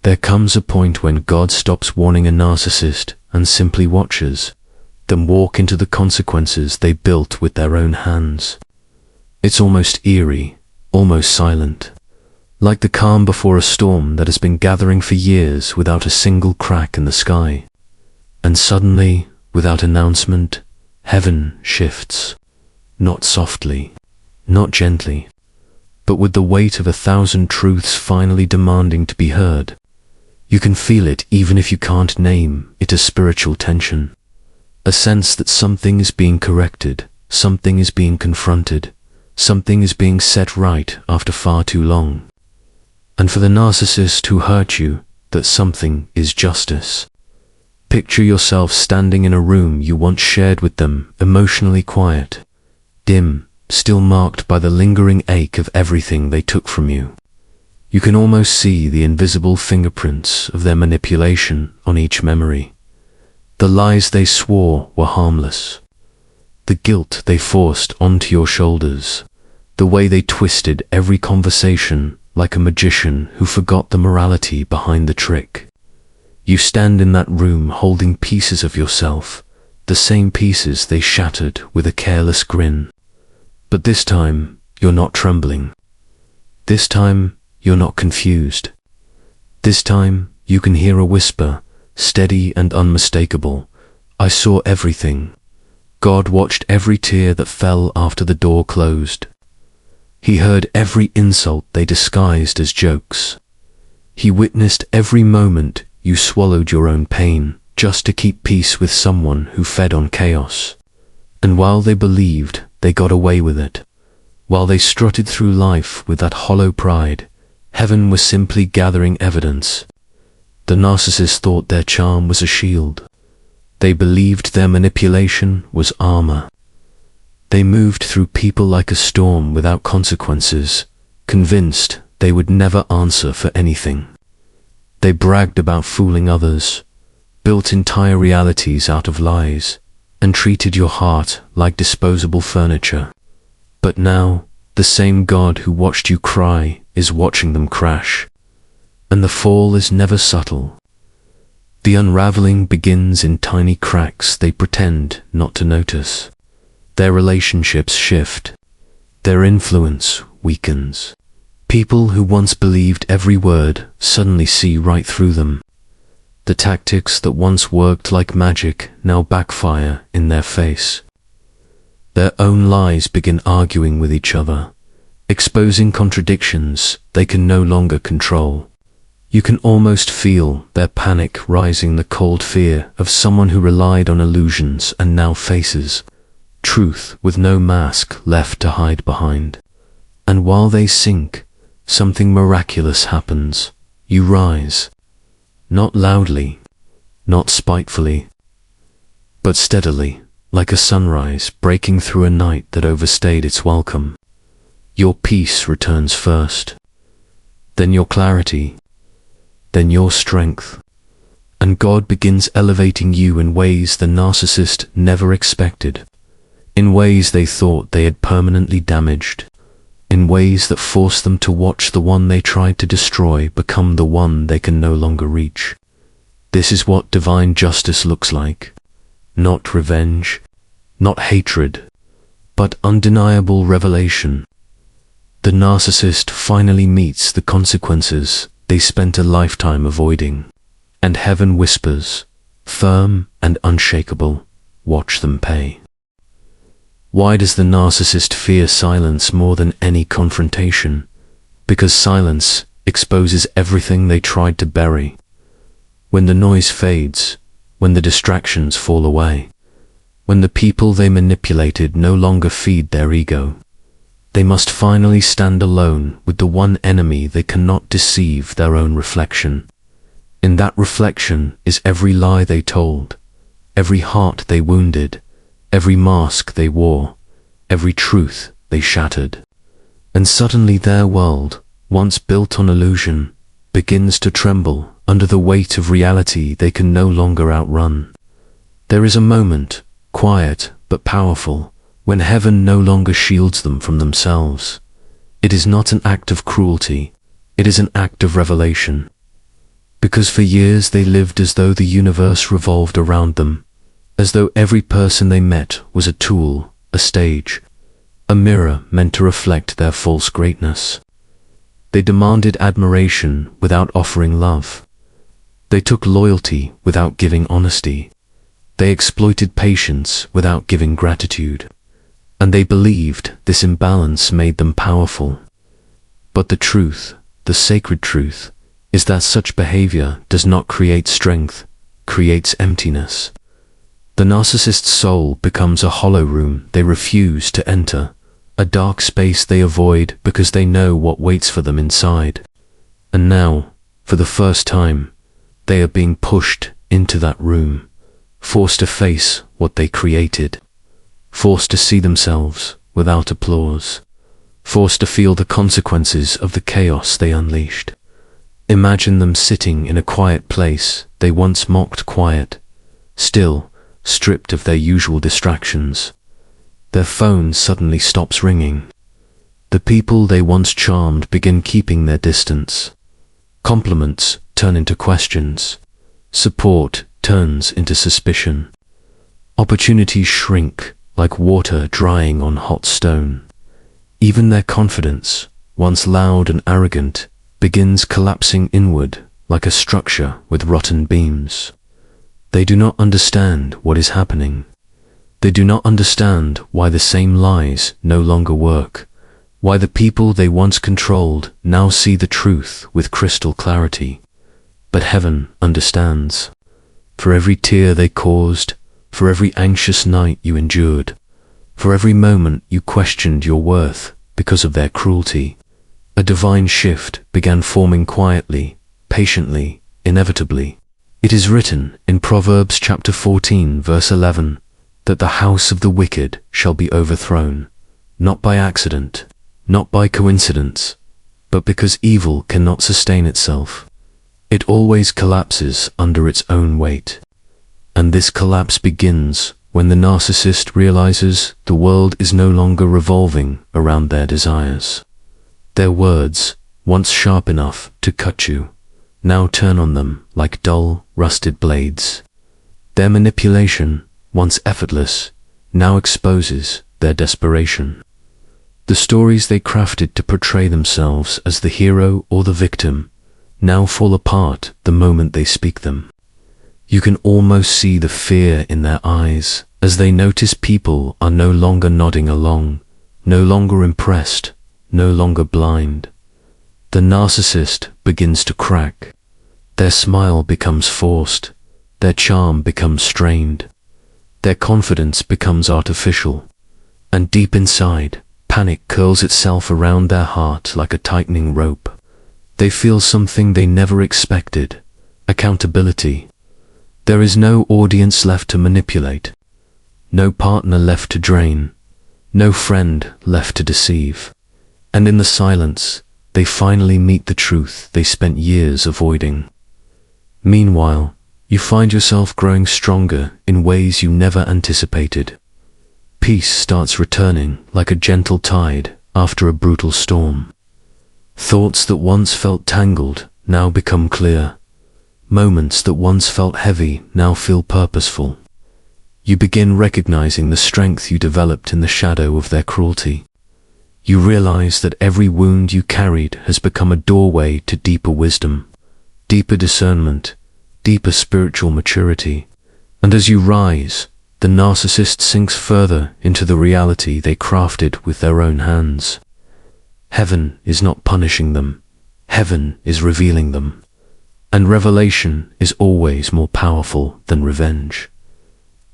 There comes a point when God stops warning a narcissist and simply watches them walk into the consequences they built with their own hands. It's almost eerie, almost silent, like the calm before a storm that has been gathering for years without a single crack in the sky. And suddenly, without announcement, heaven shifts, not softly, not gently, but with the weight of 1,000 truths finally demanding to be heard. You can feel it even if you can't name it. A spiritual tension, a sense that something is being corrected, something is being confronted, something is being set right after far too long. And for the narcissist who hurt you, that something is justice. Picture yourself standing in a room you once shared with them, emotionally quiet, dim, still marked by the lingering ache of everything they took from you. You can almost see the invisible fingerprints of their manipulation on each memory. The lies they swore were harmless, the guilt they forced onto your shoulders, the way they twisted every conversation like a magician who forgot the morality behind the trick. You stand in that room holding pieces of yourself, the same pieces they shattered with a careless grin. But this time, you're not trembling. This time, you're not confused. This time, you can hear a whisper, steady and unmistakable. I saw everything. God watched every tear that fell after the door closed. He heard every insult they disguised as jokes. He witnessed every moment you swallowed your own pain just to keep peace with someone who fed on chaos. And while they believed they got away with it, while they strutted through life with that hollow pride, heaven was simply gathering evidence. The narcissist thought their charm was a shield. They believed their manipulation was armor. They moved through people like a storm without consequences, convinced they would never answer for anything. They bragged about fooling others, built entire realities out of lies, and treated your heart like disposable furniture. But now, the same God who watched you cry is watching them crash. And the fall is never subtle. The unraveling begins in tiny cracks they pretend not to notice. Their relationships shift. Their influence weakens. People who once believed every word suddenly see right through them. The tactics that once worked like magic now backfire in their face. Their own lies begin arguing with each other, exposing contradictions they can no longer control. You can almost feel their panic rising, the cold fear of someone who relied on illusions and now faces truth with no mask left to hide behind. And while they sink, something miraculous happens. You rise. Not loudly, not spitefully, but steadily, like a sunrise breaking through a night that overstayed its welcome. Your peace returns first, then your clarity, then your strength, and God begins elevating you in ways the narcissist never expected, in ways they thought they had permanently damaged, in ways that force them to watch the one they tried to destroy become the one they can no longer reach. This is what divine justice looks like. Not revenge, not hatred, but undeniable revelation. The narcissist finally meets the consequences they spent a lifetime avoiding, and heaven whispers, firm and unshakable, watch them pay. Why does the narcissist fear silence more than any confrontation? Because silence exposes everything they tried to bury. When the noise fades, when the distractions fall away, when the people they manipulated no longer feed their ego, they must finally stand alone with the one enemy they cannot deceive: their own reflection. In that reflection is every lie they told, every heart they wounded, every mask they wore, every truth they shattered. And suddenly their world, once built on illusion, begins to tremble under the weight of reality they can no longer outrun. There is a moment, quiet but powerful, when heaven no longer shields them from themselves. It is not an act of cruelty, it is an act of revelation. because for years they lived as though the universe revolved around them, as though every person they met was a tool, a stage, a mirror meant to reflect their false greatness. They demanded admiration without offering love. They took loyalty without giving honesty. They exploited patience without giving gratitude. And they believed this imbalance made them powerful. But the truth, the sacred truth, is that such behavior does not create strength, creates emptiness. The narcissist's soul becomes a hollow room they refuse to enter, a dark space they avoid because they know what waits for them inside. And now, for the first time, they are being pushed into that room, forced to face what they created, forced to see themselves without applause, forced to feel the consequences of the chaos they unleashed. Imagine them sitting in a quiet place they once mocked quiet, still, stripped of their usual distractions. Their phone suddenly stops ringing. The people they once charmed begin keeping their distance. Compliments turn into questions. Support turns into suspicion. Opportunities shrink like water drying on hot stone. Even their confidence, once loud and arrogant, begins collapsing inward like a structure with rotten beams. They do not understand what is happening. They do not understand why the same lies no longer work, why the people they once controlled now see the truth with crystal clarity. But heaven understands. For every tear they caused, for every anxious night you endured, for every moment you questioned your worth because of their cruelty, a divine shift began forming quietly, patiently, inevitably. It is written in Proverbs chapter 14, verse 11, that the house of the wicked shall be overthrown, not by accident, not by coincidence, but because evil cannot sustain itself. It always collapses under its own weight. And this collapse begins when the narcissist realizes the world is no longer revolving around their desires. Their words, once sharp enough to cut you, now turn on them like dull, rusted blades. Their manipulation, once effortless, now exposes their desperation. The stories they crafted to portray themselves as the hero or the victim now fall apart the moment they speak them. You can almost see the fear in their eyes as they notice people are no longer nodding along, no longer impressed, no longer blind. The narcissist begins to crack. Their smile becomes forced. Their charm becomes strained. Their confidence becomes artificial. And deep inside, panic curls itself around their heart like a tightening rope. They feel something they never expected: accountability. There is no audience left to manipulate, no partner left to drain, no friend left to deceive. And in the silence, they finally meet the truth they spent years avoiding. Meanwhile, you find yourself growing stronger in ways you never anticipated. Peace starts returning like a gentle tide after a brutal storm. Thoughts that once felt tangled now become clear. Moments that once felt heavy now feel purposeful. You begin recognizing the strength you developed in the shadow of their cruelty. You realize that every wound you carried has become a doorway to deeper wisdom, deeper discernment, deeper spiritual maturity. And as you rise, the narcissist sinks further into the reality they crafted with their own hands. Heaven is not punishing them. Heaven is revealing them. And revelation is always more powerful than revenge.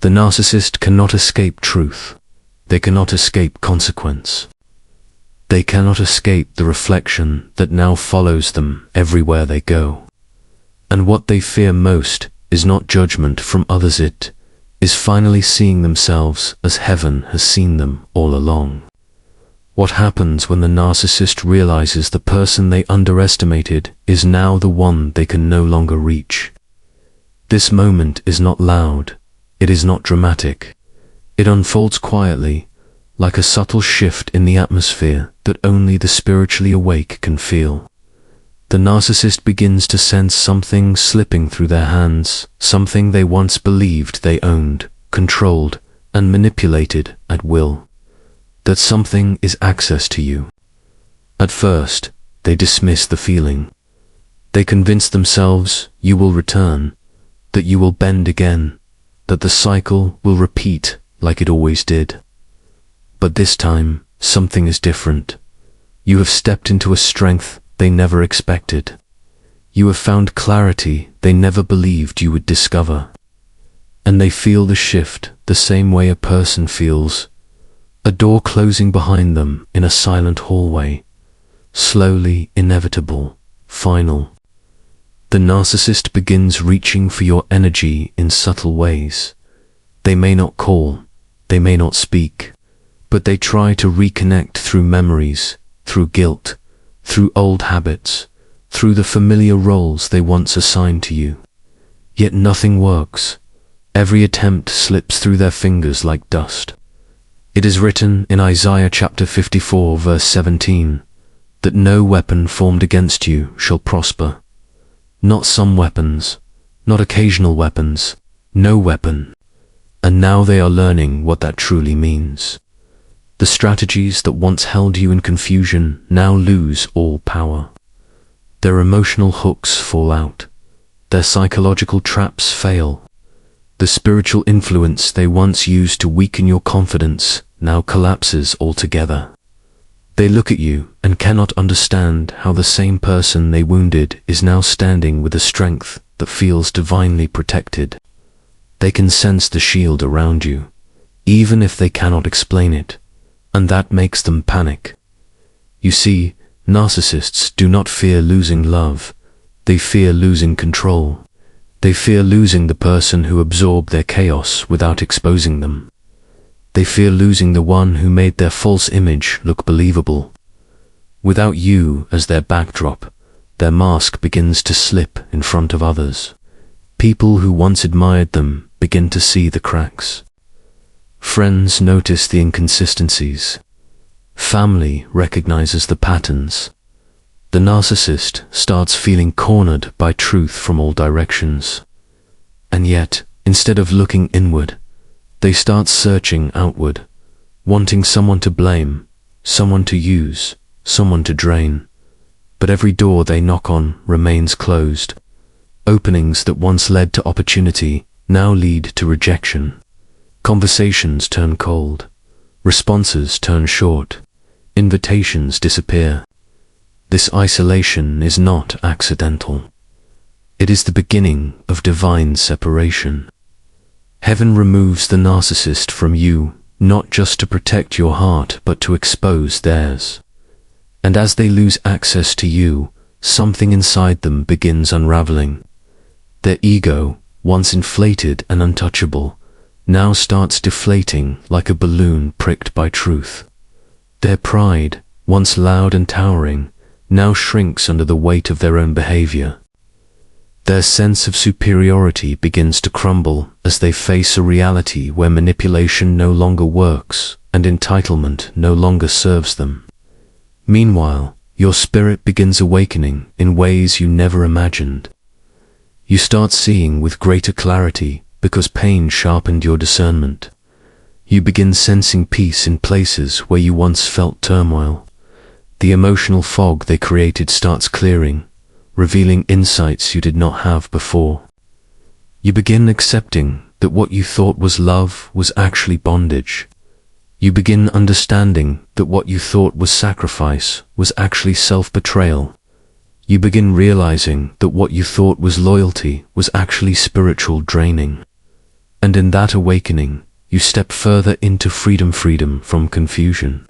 The narcissist cannot escape truth. They cannot escape consequence. They cannot escape the reflection that now follows them everywhere they go. And what they fear most is not judgment from others, it is finally seeing themselves as heaven has seen them all along. What happens when the narcissist realizes the person they underestimated is now the one they can no longer reach? This moment is not loud, it is not dramatic. It unfolds quietly, like a subtle shift in the atmosphere that only the spiritually awake can feel. The the narcissist begins to sense something slipping through their hands, something they once believed they owned, controlled, and manipulated at will. That something is access to you. At first, they dismiss the feeling. They convince themselves you will return, that you will bend again, that the cycle will repeat like it always did. But this time, something is different. You have stepped into a strength they never expected. You have found clarity they never believed you would discover. And they feel the shift the same way a person feels a door closing behind them in a silent hallway. Slowly, inevitable, final. The narcissist begins reaching for your energy in subtle ways. They may not call, they may not speak, but they try to reconnect through memories, through guilt, through old habits, through the familiar roles they once assigned to you. Yet nothing works. Every attempt slips through their fingers like dust. It is written in Isaiah chapter 54 verse 17, that no weapon formed against you shall prosper. Not some weapons, not occasional weapons, no weapon. And now they are learning what that truly means. The strategies that once held you in confusion now lose all power. Their emotional hooks fall out. Their psychological traps fail. The spiritual influence they once used to weaken your confidence now collapses altogether. They look at you and cannot understand how the same person they wounded is now standing with a strength that feels divinely protected. They can sense the shield around you, even if they cannot explain it, and that makes them panic. You see, narcissists do not fear losing love, they fear losing control. They fear losing the person who absorbed their chaos without exposing them. They fear losing the one who made their false image look believable. Without you as their backdrop, their mask begins to slip in front of others. People who once admired them begin to see the cracks. Friends notice the inconsistencies. Family recognizes the patterns. The narcissist starts feeling cornered by truth from all directions. And yet, instead of looking inward, they start searching outward, wanting someone to blame, someone to use, someone to drain. But every door they knock on remains closed. Openings that once led to opportunity now lead to rejection. Conversations turn cold. Responses turn short. Invitations disappear. This isolation is not accidental. It is the beginning of divine separation. Heaven removes the narcissist from you, not just to protect your heart, but to expose theirs. And as they lose access to you, something inside them begins unraveling. Their ego, once inflated and untouchable, now starts deflating like a balloon pricked by truth. Their pride, once loud and towering, now shrinks under the weight of their own behavior. Their sense of superiority begins to crumble as they face a reality where manipulation no longer works and entitlement no longer serves them. Meanwhile, your spirit begins awakening in ways you never imagined. You start seeing with greater clarity because pain sharpened your discernment. You begin sensing peace in places where you once felt turmoil. The emotional fog they created starts clearing, revealing insights you did not have before. You begin accepting that what you thought was love was actually bondage. You begin understanding that what you thought was sacrifice was actually self-betrayal. You begin realizing that what you thought was loyalty was actually spiritual draining. And in that awakening, you step further into freedom from confusion.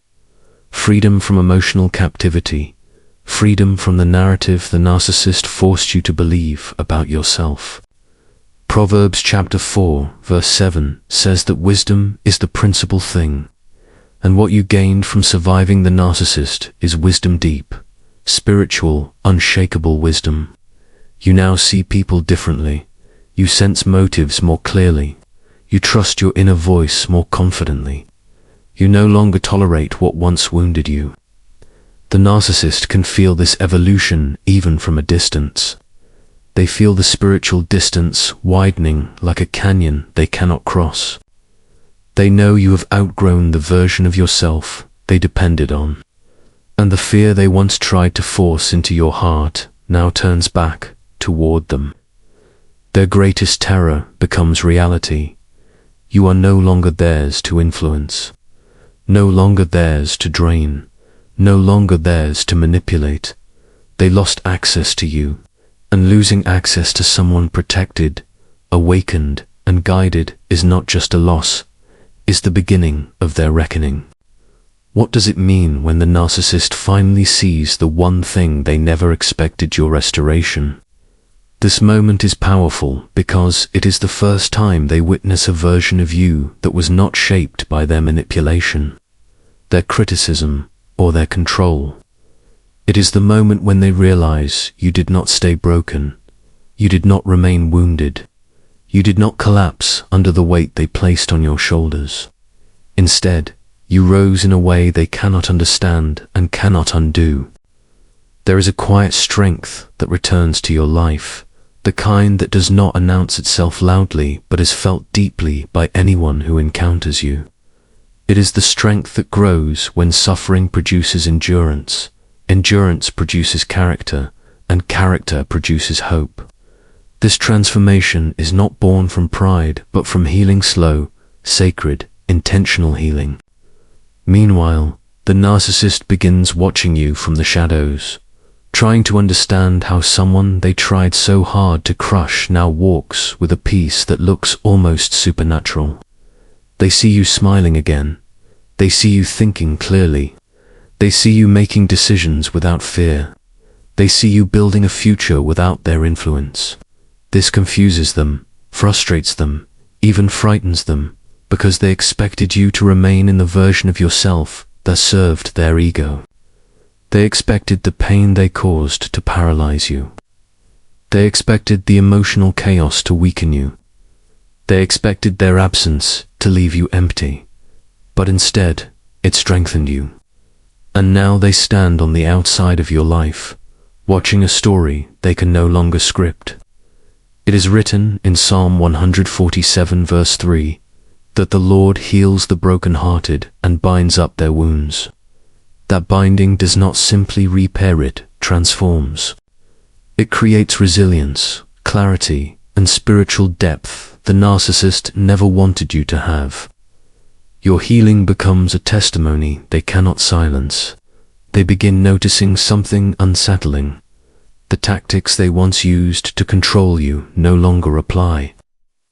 Freedom from emotional captivity. Freedom from the narrative the narcissist forced you to believe about yourself. Proverbs chapter 4, verse 7 says that wisdom is the principal thing, and what you gained from surviving the narcissist is wisdom deep, spiritual, unshakable wisdom. You now see people differently. You sense motives more clearly. You trust your inner voice more confidently. You no longer tolerate what once wounded you. The narcissist can feel this evolution even from a distance. They feel the spiritual distance widening like a canyon they cannot cross. They know you have outgrown the version of yourself they depended on, and the fear they once tried to force into your heart now turns back toward them. Their greatest terror becomes reality. You are no longer theirs to influence, no longer theirs to drain, no longer theirs to manipulate. They lost access to you, and losing access to someone protected, awakened, and guided is not just a loss, is the beginning of their reckoning. What does it mean when the narcissist finally sees the one thing they never expected: your restoration? This moment is powerful because it is the first time they witness a version of you that was not shaped by their manipulation, their criticism, or their control. It is the moment when they realize you did not stay broken, you did not remain wounded, you did not collapse under the weight they placed on your shoulders. Instead, you rose in a way they cannot understand and cannot undo. There is a quiet strength that returns to your life, the kind that does not announce itself loudly but is felt deeply by anyone who encounters you. It is the strength that grows when suffering produces endurance, endurance produces character, and character produces hope. This transformation is not born from pride, but from healing, slow, sacred, intentional healing. Meanwhile, the narcissist begins watching you from the shadows, trying to understand how someone they tried so hard to crush now walks with a peace that looks almost supernatural. They see you smiling again. They see you thinking clearly. They see you making decisions without fear. They see you building a future without their influence. This confuses them, frustrates them, even frightens them, because they expected you to remain in the version of yourself that served their ego. They expected the pain they caused to paralyze you. They expected the emotional chaos to weaken you. They expected their absence to leave you empty. But instead, it strengthened you. And now they stand on the outside of your life, watching a story they can no longer script. It is written in Psalm 147 verse 3, that the Lord heals the brokenhearted and binds up their wounds. That binding does not simply repair, it transforms. It creates resilience, clarity, and spiritual depth the narcissist never wanted you to have. Your healing becomes a testimony they cannot silence. They begin noticing something unsettling. The tactics they once used to control you no longer apply.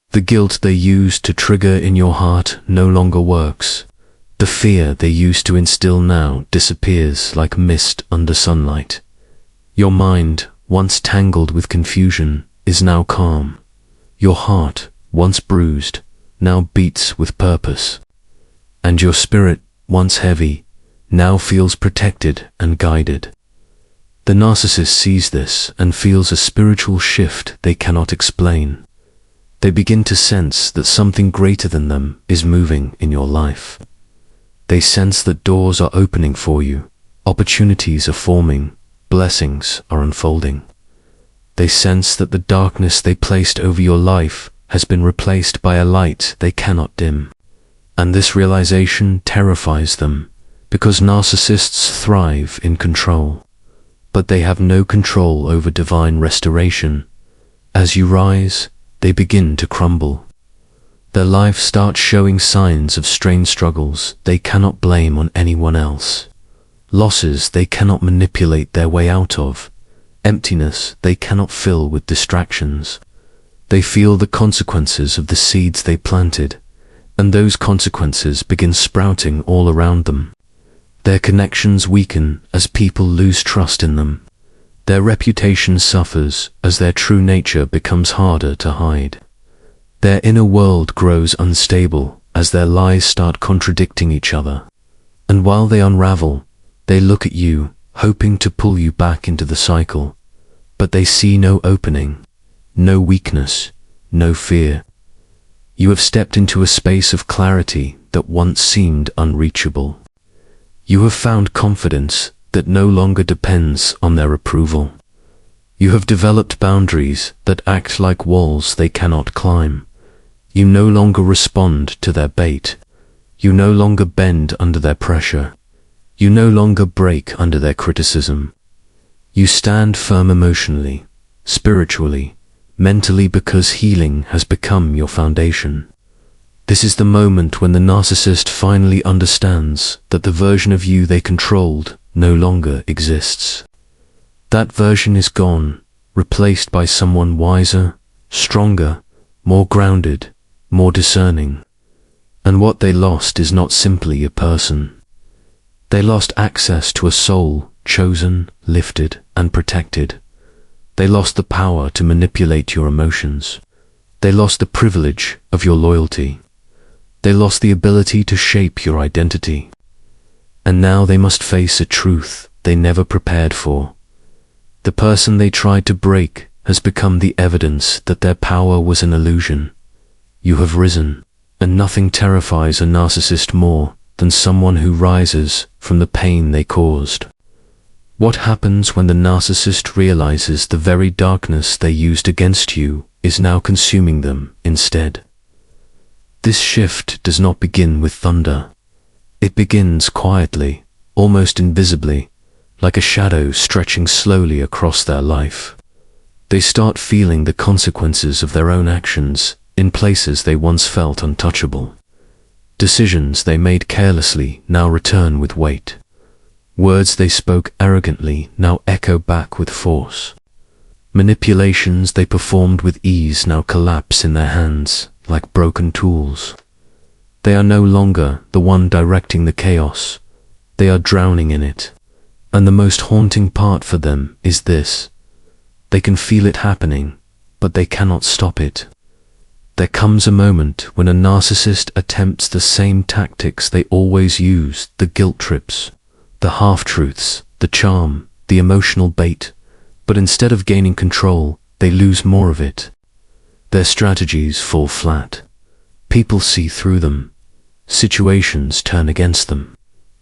The guilt they used to trigger in your heart no longer works. The fear they used to instill now disappears like mist under sunlight. Your mind, once tangled with confusion, is now calm. Your heart, once bruised, now beats with purpose. And your spirit, once heavy, now feels protected and guided. The narcissist sees this and feels a spiritual shift they cannot explain. They begin to sense that something greater than them is moving in your life. They sense that doors are opening for you, opportunities are forming, blessings are unfolding. They sense that the darkness they placed over your life has been replaced by a light they cannot dim. And this realization terrifies them, because narcissists thrive in control. But they have no control over divine restoration. As you rise, they begin to crumble. Their life starts showing signs of strained struggles they cannot blame on anyone else. Losses they cannot manipulate their way out of. Emptiness they cannot fill with distractions. They feel the consequences of the seeds they planted, and those consequences begin sprouting all around them. Their connections weaken as people lose trust in them. Their reputation suffers as their true nature becomes harder to hide. Their inner world grows unstable as their lies start contradicting each other. And while they unravel, they look at you, hoping to pull you back into the cycle. But they see no opening, no weakness, no fear. You have stepped into a space of clarity that once seemed unreachable. You have found confidence that no longer depends on their approval. You have developed boundaries that act like walls they cannot climb. You no longer respond to their bait. You no longer bend under their pressure. You no longer break under their criticism. You stand firm emotionally, spiritually, mentally, because healing has become your foundation. This is the moment when the narcissist finally understands that the version of you they controlled no longer exists. That version is gone, replaced by someone wiser, stronger, more grounded, more discerning. And what they lost is not simply a person. They lost access to a soul chosen, lifted, and protected. They lost the power to manipulate your emotions. They lost the privilege of your loyalty. They lost the ability to shape your identity. And now they must face a truth they never prepared for. The person they tried to break has become the evidence that their power was an illusion. You have risen, and nothing terrifies a narcissist more than someone who rises from the pain they caused. What happens when the narcissist realizes the very darkness they used against you is now consuming them instead? This shift does not begin with thunder. It begins quietly, almost invisibly, like a shadow stretching slowly across their life. They start feeling the consequences of their own actions in places they once felt untouchable. Decisions they made carelessly now return with weight. Words they spoke arrogantly now echo back with force. Manipulations they performed with ease now collapse in their hands like broken tools. They are no longer the one directing the chaos. They are drowning in it. And the most haunting part for them is this: they can feel it happening, but they cannot stop it. There comes a moment when a narcissist attempts the same tactics they always used: the guilt trips, the half-truths, the charm, the emotional bait. But instead of gaining control, they lose more of it. Their strategies fall flat. People see through them. Situations turn against them.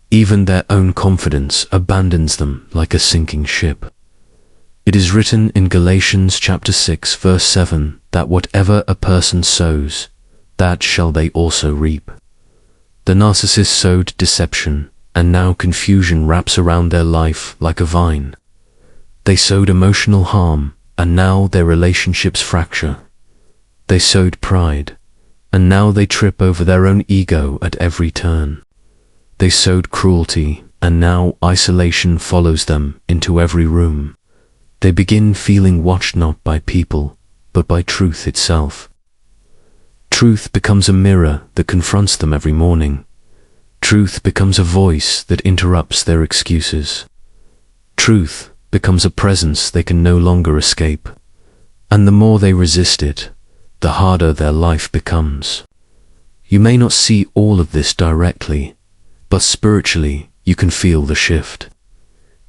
Even their own confidence abandons them like a sinking ship. It is written in Galatians chapter 6 verse 7 that whatever a person sows, that shall they also reap. The narcissist sowed deception, and now confusion wraps around their life like a vine. They sowed emotional harm, and now their relationships fracture. They sowed pride, and now they trip over their own ego at every turn. They sowed cruelty, and now isolation follows them into every room. They begin feeling watched not by people, but by truth itself. Truth becomes a mirror that confronts them every morning. Truth becomes a voice that interrupts their excuses. Truth becomes a presence they can no longer escape. And the more they resist it, the harder their life becomes. You may not see all of this directly, but spiritually you can feel the shift.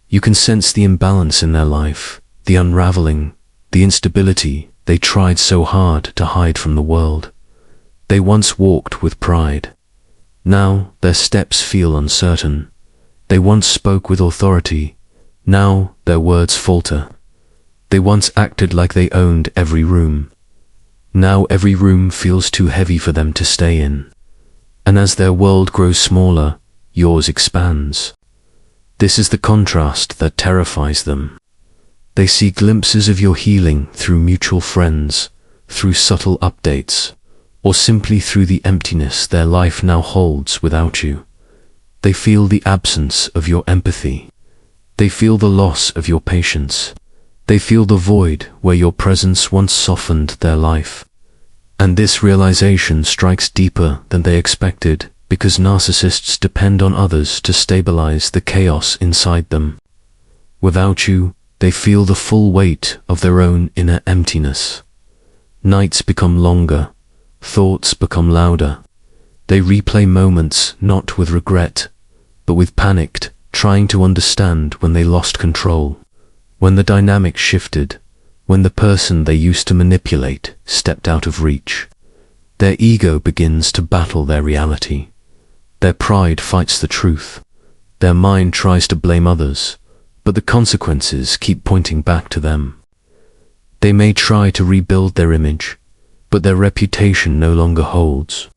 You can sense the imbalance in their life, the unraveling, the instability they tried so hard to hide from the world. They once walked with pride. Now their steps feel uncertain. They once spoke with authority. Now their words falter. They once acted like they owned every room. Now every room feels too heavy for them to stay in. And as their world grows smaller, yours expands. This is the contrast that terrifies them. They see glimpses of your healing through mutual friends, through subtle updates, or simply through the emptiness their life now holds without you. They feel the absence of your empathy. They feel the loss of your patience. They feel the void where your presence once softened their life. And this realization strikes deeper than they expected, because narcissists depend on others to stabilize the chaos inside them. Without you, they feel the full weight of their own inner emptiness. Nights become longer. Thoughts become louder. They replay moments not with regret, but with panicked, trying to understand when they lost control, when the dynamic shifted, when the person they used to manipulate stepped out of reach. Their ego begins to battle their reality. Their pride fights the truth. Their mind tries to blame others, but the consequences keep pointing back to them. They may try to rebuild their image, but their reputation no longer holds.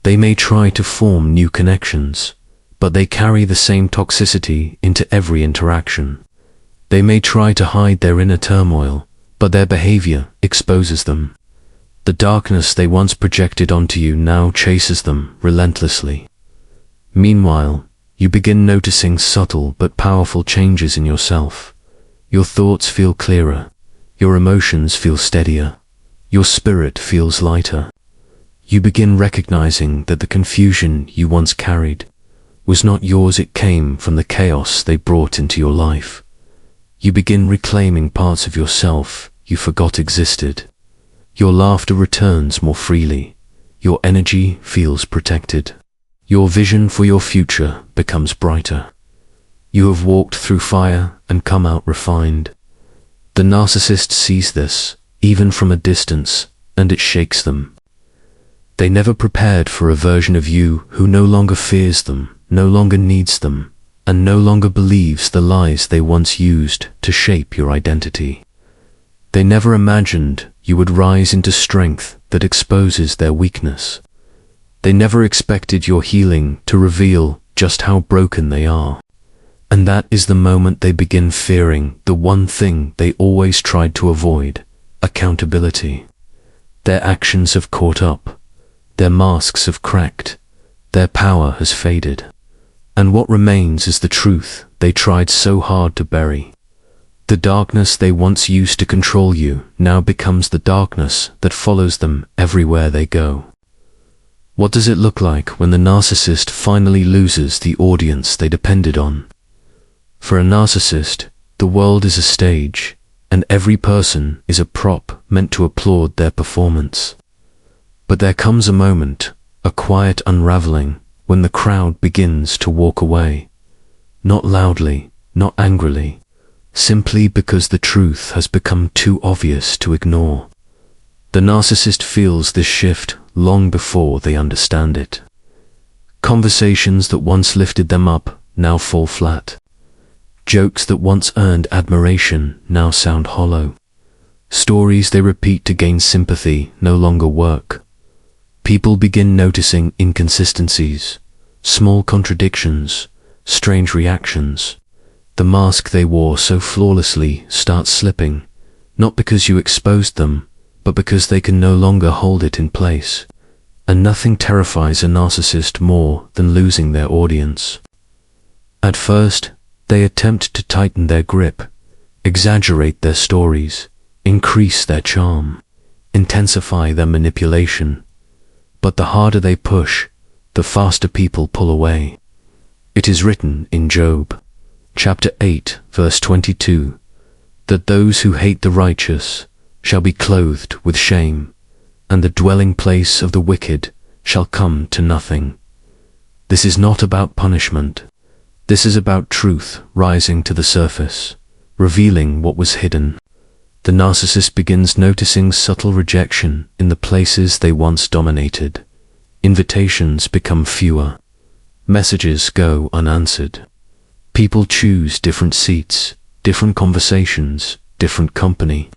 They may try to form new connections, but they carry the same toxicity into every interaction. They may try to hide their inner turmoil, but their behavior exposes them. The darkness they once projected onto you now chases them relentlessly. Meanwhile, you begin noticing subtle but powerful changes in yourself. Your thoughts feel clearer, your emotions feel steadier, your spirit feels lighter. You begin recognizing that the confusion you once carried was not yours, it came from the chaos they brought into your life. You begin reclaiming parts of yourself you forgot existed. Your laughter returns more freely. Your energy feels protected. Your vision for your future becomes brighter. You have walked through fire and come out refined. The narcissist sees this, even from a distance, and it shakes them. They never prepared for a version of you who no longer fears them, no longer needs them, and no longer believes the lies they once used to shape your identity. They never imagined you would rise into strength that exposes their weakness. They never expected your healing to reveal just how broken they are. And that is the moment they begin fearing the one thing they always tried to avoid: accountability. Their actions have caught up. Their masks have cracked. Their power has faded. And what remains is the truth they tried so hard to bury. The darkness they once used to control you now becomes the darkness that follows them everywhere they go. What does it look like when the narcissist finally loses the audience they depended on? For a narcissist, the world is a stage, and every person is a prop meant to applaud their performance. But there comes a moment, a quiet unraveling, when the crowd begins to walk away. Not loudly, not angrily, simply because the truth has become too obvious to ignore. The narcissist feels this shift long before they understand it. Conversations that once lifted them up now fall flat. Jokes that once earned admiration now sound hollow. Stories they repeat to gain sympathy no longer work. People begin noticing inconsistencies, small contradictions, strange reactions. The mask they wore so flawlessly starts slipping, not because you exposed them, but because they can no longer hold it in place. And nothing terrifies a narcissist more than losing their audience. At first, they attempt to tighten their grip, exaggerate their stories, increase their charm, intensify their manipulation. But the harder they push, the faster people pull away. It is written in Job, chapter 8, verse 22, that those who hate the righteous shall be clothed with shame, and the dwelling place of the wicked shall come to nothing. This is not about punishment. This is about truth rising to the surface, revealing what was hidden. The narcissist begins noticing subtle rejection in the places they once dominated. Invitations become fewer. Messages go unanswered. People choose different seats, different conversations, different company.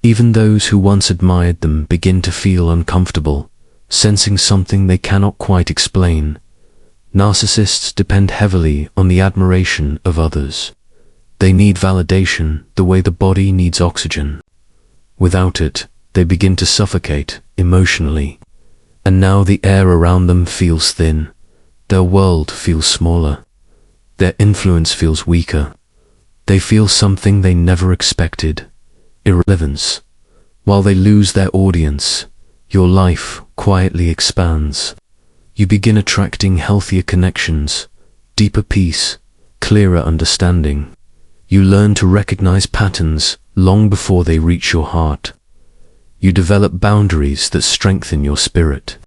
Even those who once admired them begin to feel uncomfortable, sensing something they cannot quite explain. Narcissists depend heavily on the admiration of others. They need validation the way the body needs oxygen. Without it, they begin to suffocate emotionally. And now the air around them feels thin. Their world feels smaller. Their influence feels weaker. They feel something they never expected: irrelevance. While they lose their audience, your life quietly expands. You begin attracting healthier connections, deeper peace, clearer understanding. You learn to recognize patterns long before they reach your heart. You develop boundaries that strengthen your spirit.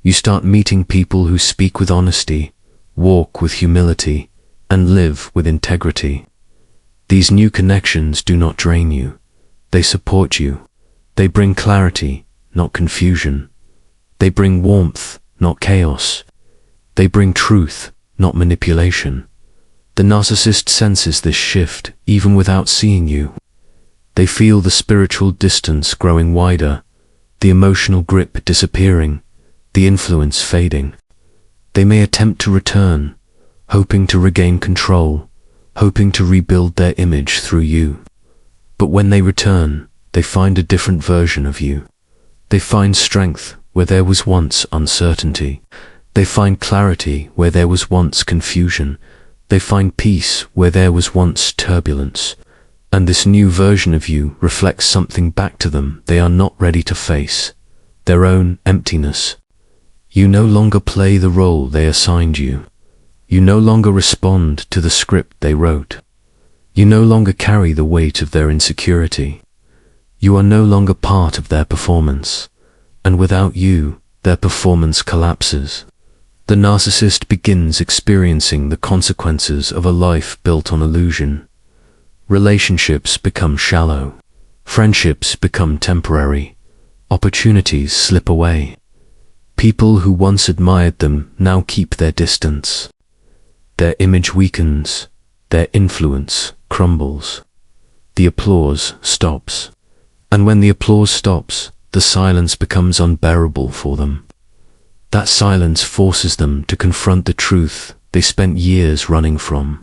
You start meeting people who speak with honesty, walk with humility, and live with integrity. These new connections do not drain you. They support you. They bring clarity, not confusion. They bring warmth, not chaos. They bring truth, not manipulation. The narcissist senses this shift even without seeing you. They feel the spiritual distance growing wider, the emotional grip disappearing, the influence fading. They may attempt to return, hoping to regain control, hoping to rebuild their image through you. But when they return, they find a different version of you. They find strength where there was once uncertainty. They find clarity where there was once confusion. They find peace where there was once turbulence. And this new version of you reflects something back to them they are not ready to face, their own emptiness. You no longer play the role they assigned you. You no longer respond to the script they wrote. You no longer carry the weight of their insecurity. You are no longer part of their performance. And without you, their performance collapses. The narcissist begins experiencing the consequences of a life built on illusion. Relationships become shallow. Friendships become temporary. Opportunities slip away. People who once admired them now keep their distance. Their image weakens. Their influence crumbles. The applause stops. And when the applause stops, the silence becomes unbearable for them. That silence forces them to confront the truth they spent years running from.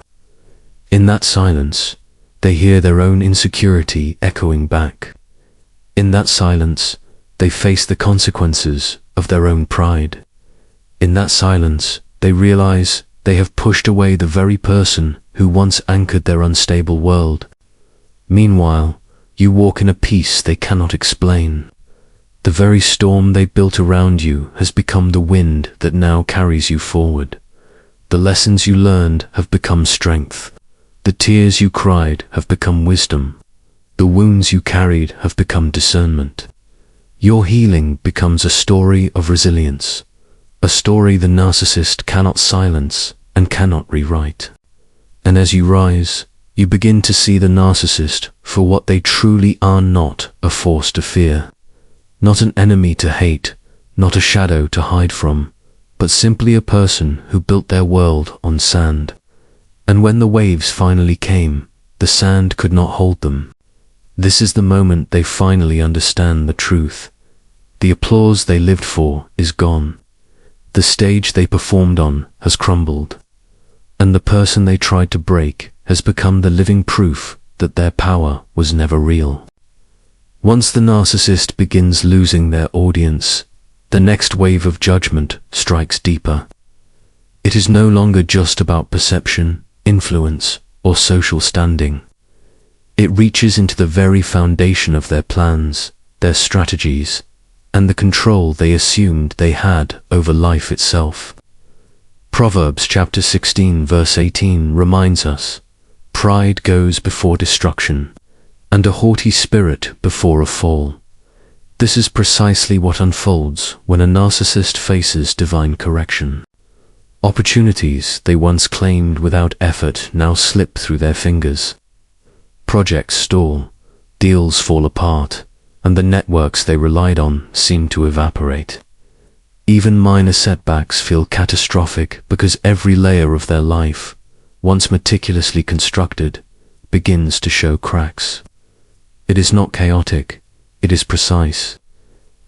In that silence, they hear their own insecurity echoing back. In that silence, they face the consequences of their own pride. In that silence, they realize they have pushed away the very person who once anchored their unstable world. Meanwhile, you walk in a peace they cannot explain. The very storm they built around you has become the wind that now carries you forward. The lessons you learned have become strength. The tears you cried have become wisdom. The wounds you carried have become discernment. Your healing becomes a story of resilience, a story the narcissist cannot silence and cannot rewrite. And as you rise, you begin to see the narcissist for what they truly are, not a force to fear. Not an enemy to hate, not a shadow to hide from, but simply a person who built their world on sand. And when the waves finally came, the sand could not hold them. This is the moment they finally understand the truth. The applause they lived for is gone. The stage they performed on has crumbled. And the person they tried to break has become the living proof that their power was never real. Once the narcissist begins losing their audience, the next wave of judgment strikes deeper. It is no longer just about perception, influence, or social standing. It reaches into the very foundation of their plans, their strategies, and the control they assumed they had over life itself. Proverbs chapter 16 verse 18 reminds us, "Pride goes before destruction, and a haughty spirit before a fall." This is precisely what unfolds when a narcissist faces divine correction. Opportunities they once claimed without effort now slip through their fingers. Projects stall, deals fall apart, and the networks they relied on seem to evaporate. Even minor setbacks feel catastrophic because every layer of their life, once meticulously constructed, begins to show cracks. It is not chaotic, it is precise.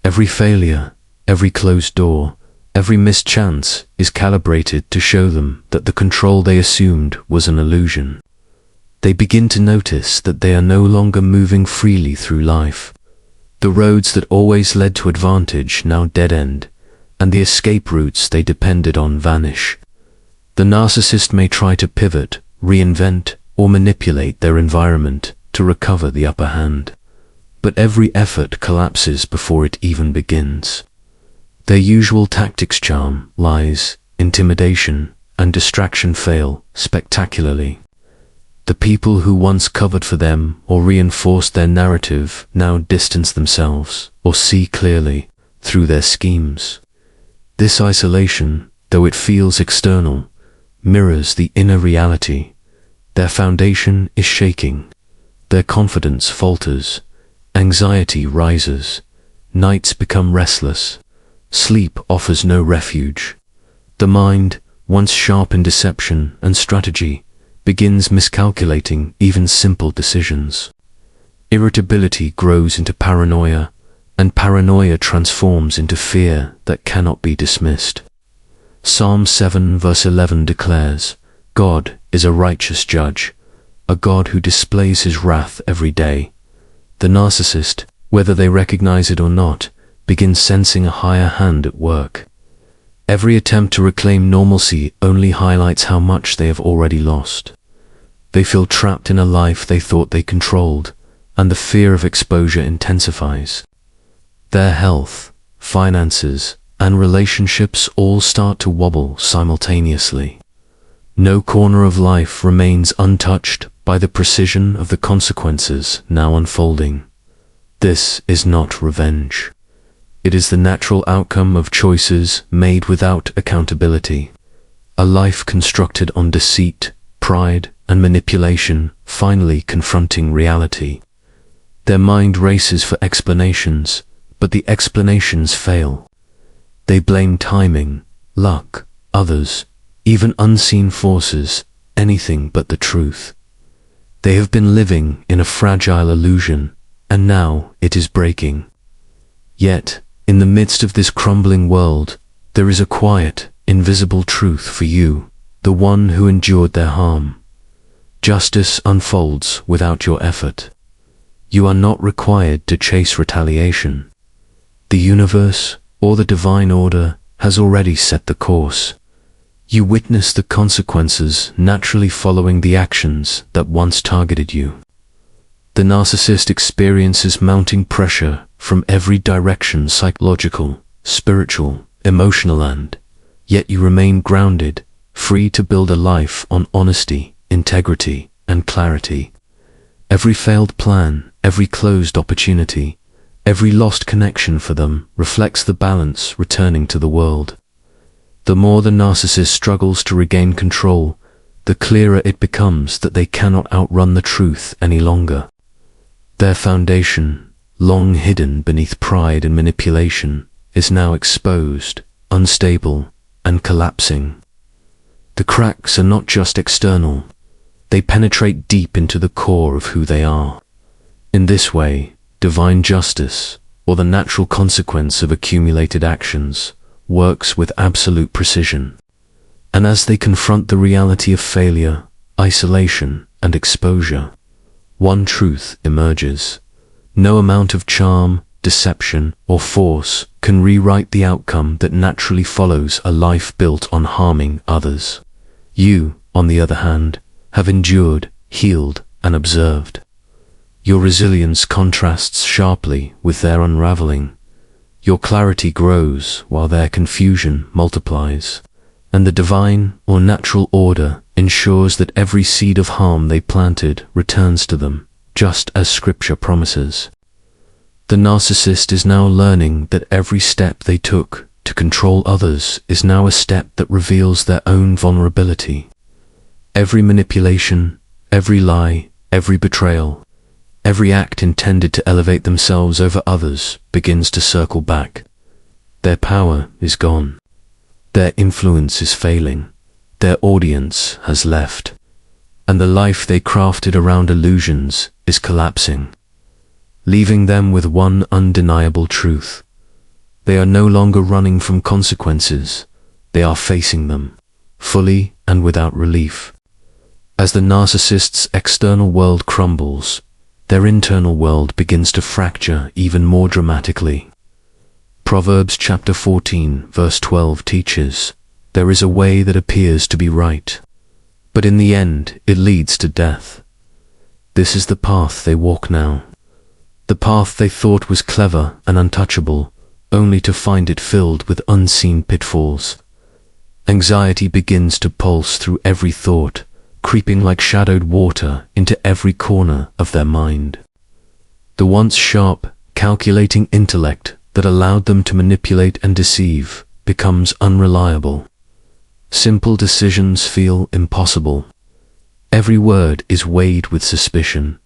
Every failure, every closed door, every missed chance is calibrated to show them that the control they assumed was an illusion. They begin to notice that they are no longer moving freely through life. The roads that always led to advantage now dead-end, and the escape routes they depended on vanish. The narcissist may try to pivot, reinvent, or manipulate their environment to recover the upper hand. But every effort collapses before it even begins. Their usual tactics, charm, lies, intimidation, and distraction fail spectacularly. The people who once covered for them or reinforced their narrative now distance themselves or see clearly through their schemes. This isolation, though it feels external, mirrors the inner reality. Their foundation is shaking. Their confidence falters. Anxiety rises. Nights become restless. Sleep offers no refuge. The mind, once sharp in deception and strategy, begins miscalculating even simple decisions. Irritability grows into paranoia, and paranoia transforms into fear that cannot be dismissed. Psalm 7 verse 11 declares, God is a righteous judge, a God who displays his wrath every day. The narcissist, whether they recognize it or not, begins sensing a higher hand at work. Every attempt to reclaim normalcy only highlights how much they have already lost. They feel trapped in a life they thought they controlled, and the fear of exposure intensifies. Their health, finances, and relationships all start to wobble simultaneously. No corner of life remains untouched by the precision of the consequences now unfolding. This is not revenge. It is the natural outcome of choices made without accountability. A life constructed on deceit, pride, and manipulation finally confronting reality. Their mind races for explanations, but the explanations fail. They blame timing, luck, others, even unseen forces, anything but the truth. They have been living in a fragile illusion, and now it is breaking. Yet, in the midst of this crumbling world, there is a quiet, invisible truth for you, the one who endured their harm. Justice unfolds without your effort. You are not required to chase retaliation. The universe, or the divine order, has already set the course. You witness the consequences naturally following the actions that once targeted you. The narcissist experiences mounting pressure from every direction, psychological, spiritual, emotional, and yet you remain grounded, free to build a life on honesty, integrity, and clarity. Every failed plan, every closed opportunity, every lost connection for them reflects the balance returning to the world. The more the narcissist struggles to regain control, the clearer it becomes that they cannot outrun the truth any longer. Their foundation, long hidden beneath pride and manipulation, is now exposed, unstable, and collapsing. The cracks are not just external. They penetrate deep into the core of who they are. In this way, divine justice, or the natural consequence of accumulated actions, works with absolute precision. And as they confront the reality of failure, isolation, and exposure, one truth emerges. No amount of charm, deception, or force can rewrite the outcome that naturally follows a life built on harming others. You, on the other hand, have endured, healed, and observed. Your resilience contrasts sharply with their unraveling. Your clarity grows while their confusion multiplies, and the divine or natural order ensures that every seed of harm they planted returns to them, just as Scripture promises. The narcissist is now learning that every step they took to control others is now a step that reveals their own vulnerability. Every manipulation, every lie, every betrayal, every act intended to elevate themselves over others begins to circle back. Their power is gone. Their influence is failing. Their audience has left. And the life they crafted around illusions is collapsing, leaving them with one undeniable truth. They are no longer running from consequences. They are facing them, fully and without relief. As the narcissist's external world crumbles, their internal world begins to fracture even more dramatically. Proverbs chapter 14, verse 12 teaches, "There is a way that appears to be right, but in the end it leads to death." This is the path they walk now. The path they thought was clever and untouchable, only to find it filled with unseen pitfalls. Anxiety begins to pulse through every thought, creeping like shadowed water into every corner of their mind. The once sharp, calculating intellect that allowed them to manipulate and deceive becomes unreliable. Simple decisions feel impossible. Every word is weighed with suspicion,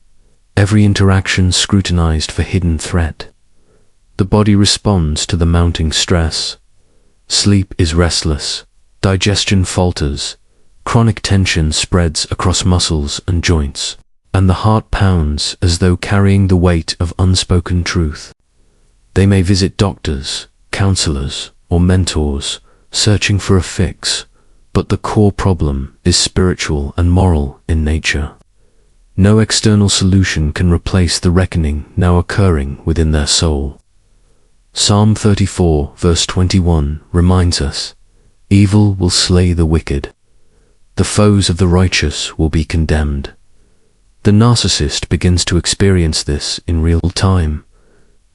every interaction scrutinized for hidden threat. The body responds to the mounting stress. Sleep is restless, digestion falters, Chronic tension spreads across muscles and joints, and the heart pounds as though carrying the weight of unspoken truth. They may visit doctors, counselors, or mentors, searching for a fix, but the core problem is spiritual and moral in nature. No external solution can replace the reckoning now occurring within their soul. Psalm 34 verse 21 reminds us, "Evil will slay the wicked. The foes of the righteous will be condemned." The narcissist begins to experience this in real time.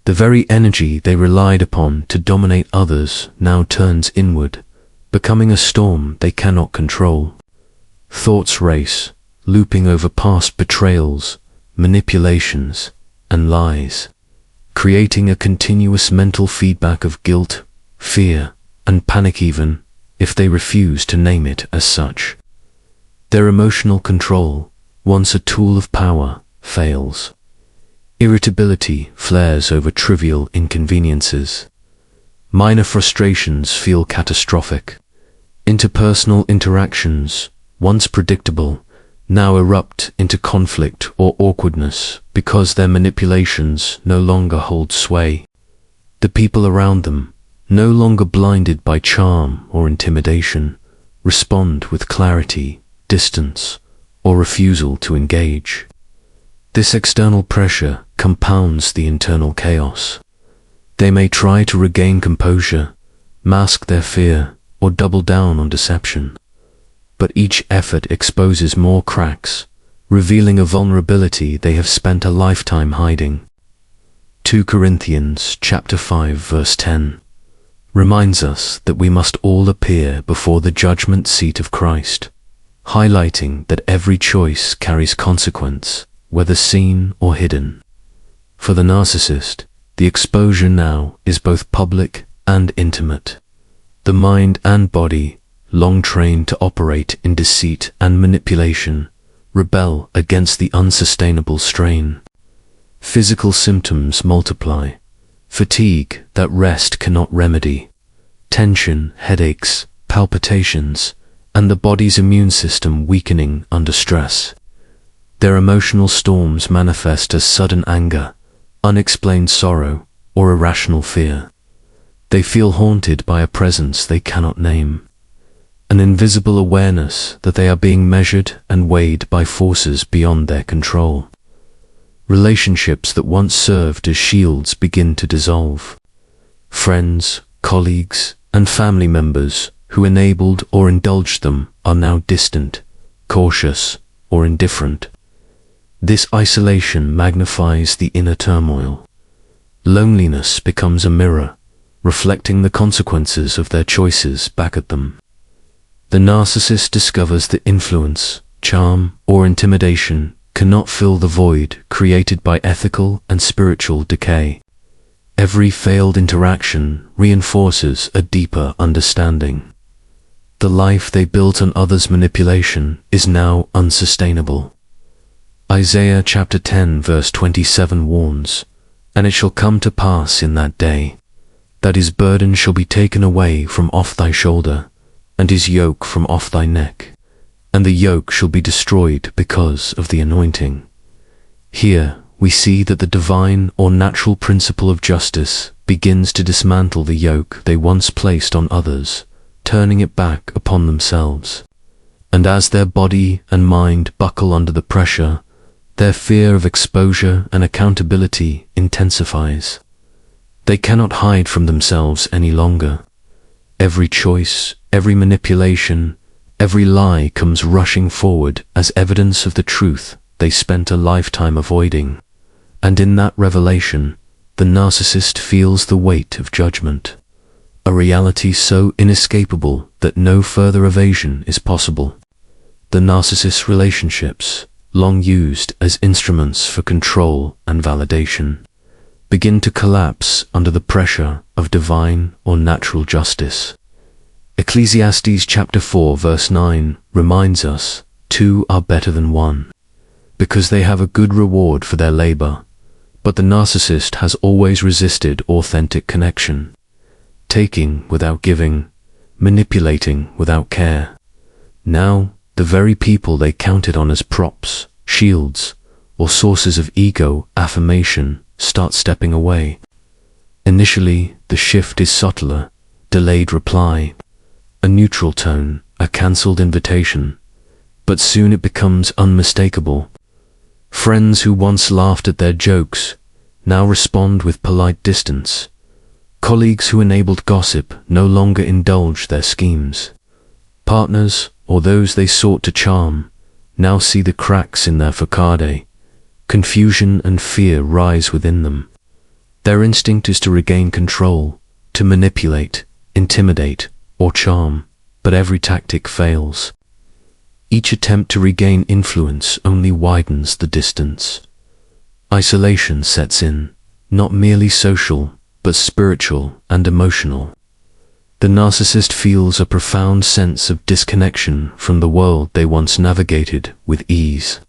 The very energy they relied upon to dominate others now turns inward, becoming a storm they cannot control. Thoughts race, looping over past betrayals, manipulations, and lies, creating a continuous mental feedback of guilt, fear, and panic even if they refuse to name it as such. Their emotional control, once a tool of power, fails. Irritability flares over trivial inconveniences. Minor frustrations feel catastrophic. Interpersonal interactions, once predictable, now erupt into conflict or awkwardness because their manipulations no longer hold sway. The people around them, no longer blinded by charm or intimidation, respond with clarity, distance, or refusal to engage. This external pressure compounds the internal chaos. They may try to regain composure, mask their fear, or double down on deception. But each effort exposes more cracks, revealing a vulnerability they have spent a lifetime hiding. 2 Corinthians chapter 5 verse 10 reminds us that we must all appear before the judgment seat of Christ, highlighting that every choice carries consequence, whether seen or hidden. For the narcissist, the exposure now is both public and intimate. The mind and body, long trained to operate in deceit and manipulation, rebel against the unsustainable strain. Physical symptoms multiply, fatigue that rest cannot remedy, tension, headaches, palpitations, and the body's immune system weakening under stress. Their emotional storms manifest as sudden anger, unexplained sorrow, or irrational fear. They feel haunted by a presence they cannot name, an invisible awareness that they are being measured and weighed by forces beyond their control. Relationships that once served as shields begin to dissolve. Friends, colleagues, and family members who enabled or indulged them are now distant, cautious, or indifferent. This isolation magnifies the inner turmoil. Loneliness becomes a mirror, reflecting the consequences of their choices back at them. The narcissist discovers that influence, charm, or intimidation cannot fill the void created by ethical and spiritual decay. Every failed interaction reinforces a deeper understanding. The life they built on others' manipulation is now unsustainable. Isaiah chapter 10 verse 27 warns, "And it shall come to pass in that day, that his burden shall be taken away from off thy shoulder, and his yoke from off thy neck, and the yoke shall be destroyed because of the anointing." Here we see that the divine or natural principle of justice begins to dismantle the yoke they once placed on others, turning it back upon themselves. And as their body and mind buckle under the pressure, their fear of exposure and accountability intensifies. They cannot hide from themselves any longer. Every choice, every manipulation, every lie comes rushing forward as evidence of the truth they spent a lifetime avoiding. And in that revelation, the narcissist feels the weight of judgment, a reality so inescapable that no further evasion is possible. The narcissist's relationships, long used as instruments for control and validation, begin to collapse under the pressure of divine or natural justice. Ecclesiastes chapter 4 verse 9 reminds us, "Two are better than one, because they have a good reward for their labor." But the narcissist has always resisted authentic connection, taking without giving, manipulating without care. Now, the very people they counted on as props, shields, or sources of ego affirmation start stepping away. Initially, the shift is subtler, delayed reply, a neutral tone, a cancelled invitation, but soon it becomes unmistakable. Friends who once laughed at their jokes now respond with polite distance. Colleagues who enabled gossip no longer indulge their schemes. Partners, or those they sought to charm, now see the cracks in their facade. Confusion and fear rise within them. Their instinct is to regain control, to manipulate, intimidate, or charm, but every tactic fails. Each attempt to regain influence only widens the distance. Isolation sets in, not merely social, but spiritual and emotional. The narcissist feels a profound sense of disconnection from the world they once navigated with ease.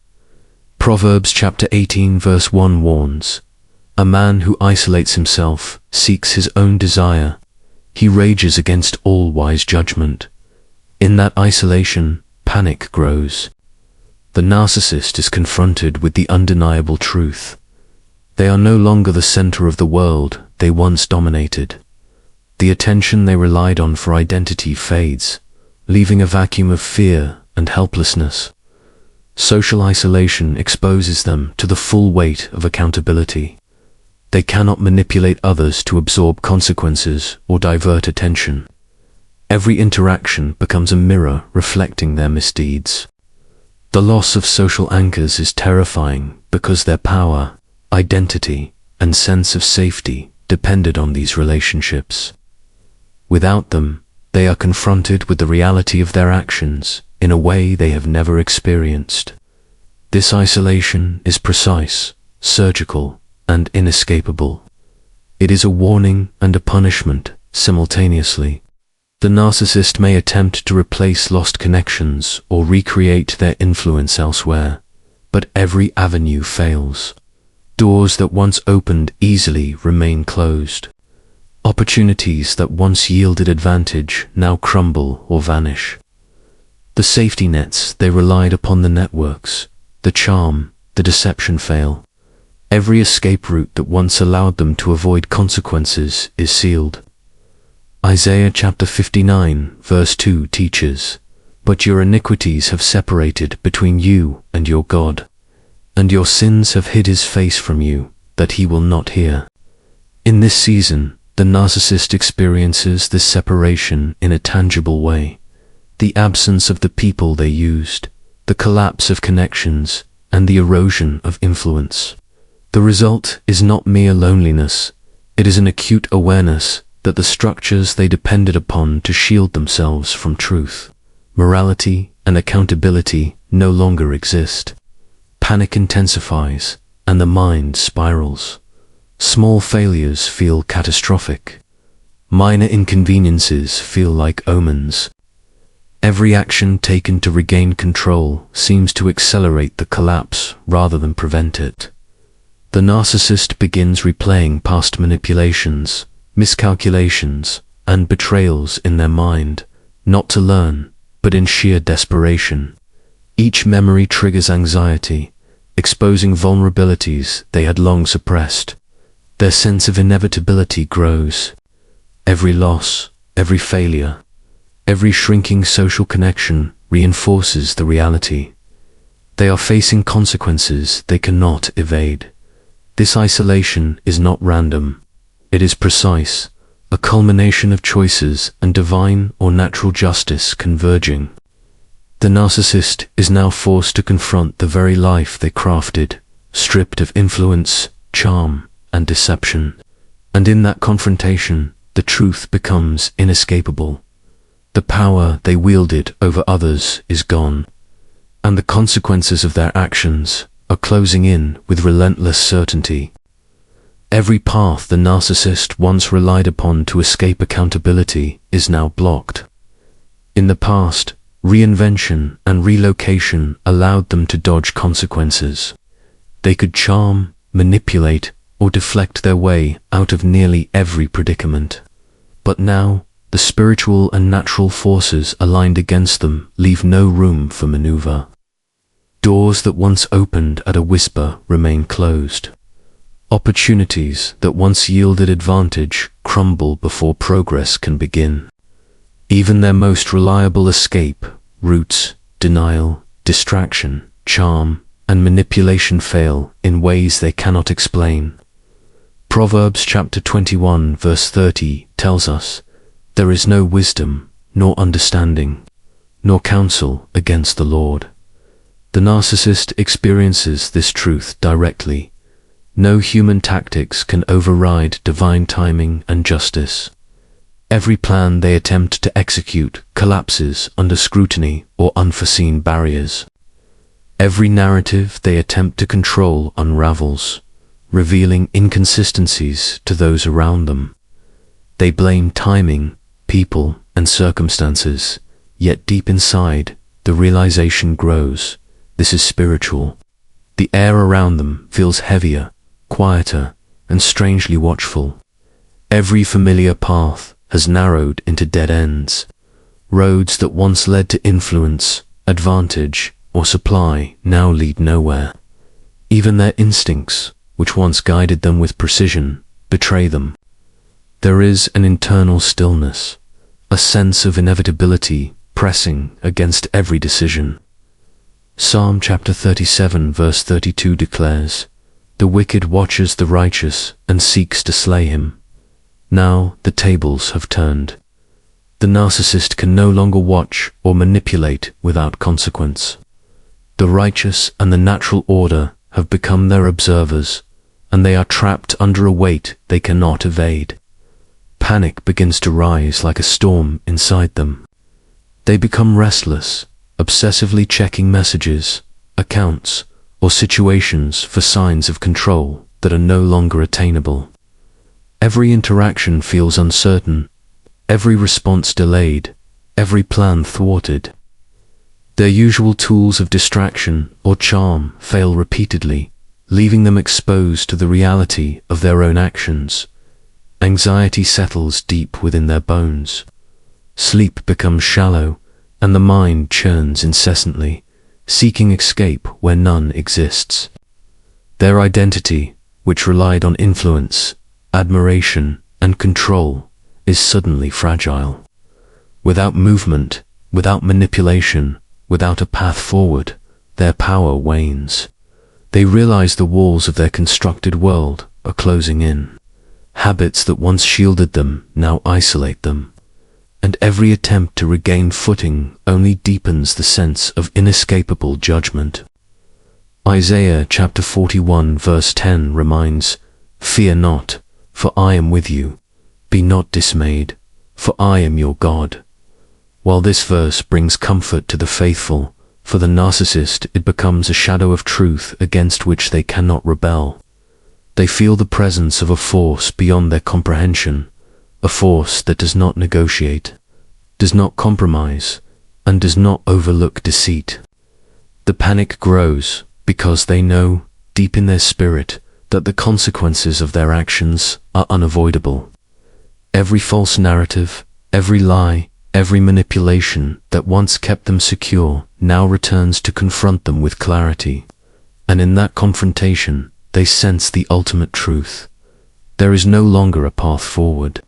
Proverbs chapter 18 verse 1 warns, "A man who isolates himself seeks his own desire. He rages against all wise judgment." In that isolation, panic grows. The narcissist is confronted with the undeniable truth. They are no longer the center of the world they once dominated. The attention they relied on for identity fades, leaving a vacuum of fear and helplessness. Social isolation exposes them to the full weight of accountability. They cannot manipulate others to absorb consequences or divert attention. Every interaction becomes a mirror reflecting their misdeeds. The loss of social anchors is terrifying because their power, identity, and sense of safety depended on these relationships. Without them, they are confronted with the reality of their actions in a way they have never experienced. This isolation is precise, surgical, and inescapable. It is a warning and a punishment simultaneously. The narcissist may attempt to replace lost connections or recreate their influence elsewhere, but every avenue fails. Doors that once opened easily remain closed. Opportunities that once yielded advantage now crumble or vanish. The safety nets they relied upon, the networks, the charm, the deception fail. Every escape route that once allowed them to avoid consequences is sealed. Isaiah chapter 59 verse 2 teaches, "But your iniquities have separated between you and your God, and your sins have hid his face from you, that he will not hear." In this season, the narcissist experiences this separation in a tangible way. The absence of the people they used, the collapse of connections, and the erosion of influence. The result is not mere loneliness, it is an acute awareness that the structures they depended upon to shield themselves from truth, morality, and accountability no longer exist. Panic intensifies, and the mind spirals. Small failures feel catastrophic. Minor inconveniences feel like omens. Every action taken to regain control seems to accelerate the collapse rather than prevent it. The narcissist begins replaying past manipulations, miscalculations, and betrayals in their mind, not to learn, but in sheer desperation. Each memory triggers anxiety, exposing vulnerabilities they had long suppressed. Their sense of inevitability grows. Every loss, every failure, every shrinking social connection reinforces the reality. They are facing consequences they cannot evade. This isolation is not random. It is precise, a culmination of choices and divine or natural justice converging. The narcissist is now forced to confront the very life they crafted, stripped of influence, charm, and deception. And in that confrontation, the truth becomes inescapable. The power they wielded over others is gone, and the consequences of their actions are closing in with relentless certainty. Every path the narcissist once relied upon to escape accountability is now blocked. In the past, reinvention and relocation allowed them to dodge consequences. They could charm, manipulate, or deflect their way out of nearly every predicament. But now, The spiritual and natural forces aligned against them leave no room for maneuver. Doors that once opened at a whisper remain closed. Opportunities that once yielded advantage crumble before progress can begin. Even their most reliable escape routes, denial, distraction, charm, and manipulation fail in ways they cannot explain. Proverbs chapter 21 verse 30 tells us, "There is no wisdom, nor understanding, nor counsel against the Lord." The narcissist experiences this truth directly. No human tactics can override divine timing and justice. Every plan they attempt to execute collapses under scrutiny or unforeseen barriers. Every narrative they attempt to control unravels, revealing inconsistencies to those around them. They blame timing, people, and circumstances, yet deep inside, the realization grows: this is spiritual. The air around them feels heavier, quieter, and strangely watchful. Every familiar path has narrowed into dead ends. Roads that once led to influence, advantage, or supply now lead nowhere. Even their instincts, which once guided them with precision, betray them. There is an internal stillness, a sense of inevitability pressing against every decision. Psalm chapter 37 verse 32 declares, "The wicked watches the righteous and seeks to slay him. Now the tables have turned." The narcissist can no longer watch or manipulate without consequence. The righteous and the natural order have become their observers, and they are trapped under a weight they cannot evade. Panic begins to rise like a storm inside them. They become restless, obsessively checking messages, accounts, or situations for signs of control that are no longer attainable. Every interaction feels uncertain, every response delayed, every plan thwarted. Their usual tools of distraction or charm fail repeatedly, leaving them exposed to the reality of their own actions. Anxiety settles deep within their bones. Sleep becomes shallow, and the mind churns incessantly, seeking escape where none exists. Their identity, which relied on influence, admiration, and control, is suddenly fragile. Without movement, without manipulation, without a path forward, their power wanes. They realize the walls of their constructed world are closing in. Habits that once shielded them now isolate them, and every attempt to regain footing only deepens the sense of inescapable judgment. Isaiah chapter 41 verse 10 reminds, "Fear not, for I am with you. Be not dismayed, for I am your God." While this verse brings comfort to the faithful, for the narcissist it becomes a shadow of truth against which they cannot rebel. They feel the presence of a force beyond their comprehension, a force that does not negotiate, does not compromise, and does not overlook deceit. The panic grows because they know, deep in their spirit, that the consequences of their actions are unavoidable. Every false narrative, every lie, every manipulation that once kept them secure now returns to confront them with clarity. And in that confrontation, they sense the ultimate truth. There is no longer a path forward.